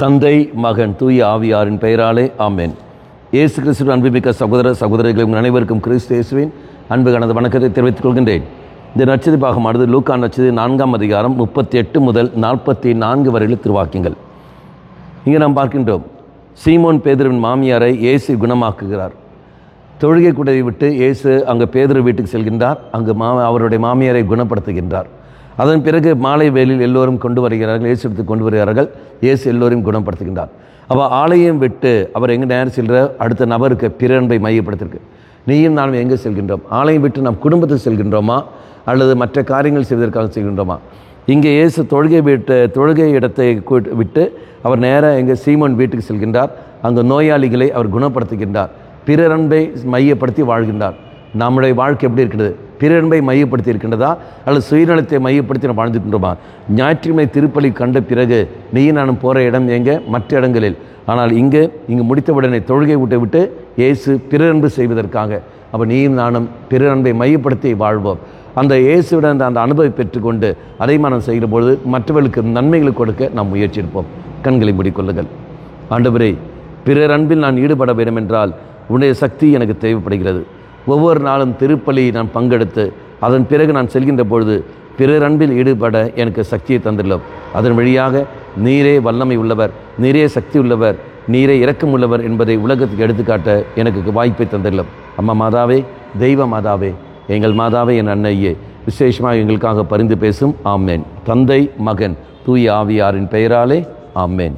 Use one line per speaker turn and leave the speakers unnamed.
தந்தை, மகன், தூய ஆவியாரின் பெயராலே ஆமென். இயேசு கிறிஸ்துவின் அன்புமிக்க சகோதர சகோதரிகள் உங்கள் அனைவருக்கும் கிறிஸ்து இயேசுவின் அன்பு கலந்த வணக்கத்தை தெரிவித்துக் கொள்கின்றேன். இந்த நற்செய்தி பாகமானது லூக்கா நற்செய்தி 4ஆம் அதிகாரம் 38 முதல் 44 வரையில் திருவாக்கியங்கள். இங்கே நாம் பார்க்கின்றோம், சீமோன் பேதுருவின் மாமியாரை இயேசு குணமாக்குகிறார். தொழுகை கூடை விட்டு இயேசு அங்கே பேதுரு வீட்டுக்கு செல்கின்றார். அங்கு அவருடைய மாமியாரை குணப்படுத்துகின்றார். அதன் பிறகு மாலை வேளையில் எல்லோரும் கொண்டு வருகிறார்கள், இயேசு எடுத்து கொண்டு வருகிறார்கள். இயேசு எல்லோரையும் குணப்படுத்துகின்றார். அவள் ஆலயம் விட்டு அவர் எங்கே நேரம் செல்கிற அடுத்த நபருக்கு பிற அன்பை மையப்படுத்திருக்கு. நீயும் நானும் எங்கே செல்கின்றோம்? ஆலயம் விட்டு நம் குடும்பத்துக்கு செல்கின்றோமா அல்லது மற்ற காரியங்கள் செய்வதற்காக செல்கின்றோமா? இங்கே இயேசு தொழுகை இடத்தை விட்டு அவர் நேராக எங்கே சீமோன் வீட்டுக்கு செல்கின்றார். அங்கு நோயாளிகளை அவர் குணப்படுத்துகின்றார். பிறர் அன்பை மையப்படுத்தி வாழ்கின்றார். நம்முடைய வாழ்க்கை எப்படி இருக்கிறது? பிறன்பை மையப்படுத்தி இருக்கின்றதா அல்லது சுயநலத்தை மையப்படுத்தி நாம் வாழ்ந்துக்கின்றோமா? ஞாயிற்றுக்கிழமை திருப்பலி கண்ட பிறகு நீயும் நானும் போகிற இடம் எங்கே? மற்ற இடங்களில். ஆனால் இங்கு முடித்தவுடனே தொழுகை விட்டு இயேசு பிறன்பு செய்வதற்காக அப்போ நீயும் நானும் பிறன்பை மையப்படுத்தி வாழ்வோம். அந்த இயேசுவிடம் அந்த அனுபவத்தை பெற்றுக்கொண்டு அதை நாம் செய்கிற பொழுது மற்றவர்களுக்கு நன்மைகளை கொடுக்க நாம் முயற்சி எடுப்போம். கண்களை மூடிக்கொள்ளுங்கள். ஆண்டவரே, பிறர் அன்பில் நான் ஈடுபட வேண்டும் என்றால் உன்னுடைய சக்தி எனக்கு தேவைப்படுகிறது. ஒவ்வொரு நாளும் திருப்பலி நான் பங்கெடுத்து அதன் பிறகு நான் செல்கின்ற பொழுது பிறர் அன்பில் ஈடுபட எனக்கு சக்தியை தந்துள்ளோம். அதன் வழியாக நீரே வல்லமை உள்ளவர், நீரே சக்தி உள்ளவர், நீரே இரக்கம் உள்ளவர் என்பதை உலகத்துக்கு எடுத்துக்காட்ட எனக்கு வாய்ப்பை தந்துள்ளோம். அம்மா மாதாவே, தெய்வ மாதாவே, எங்கள் மாதாவே, என் அன்னையே, விசேஷமாக எங்களுக்காக பரிந்து பேசும். ஆமேன். தந்தை, மகன், தூய ஆவியாரின் பெயராலே ஆமேன்.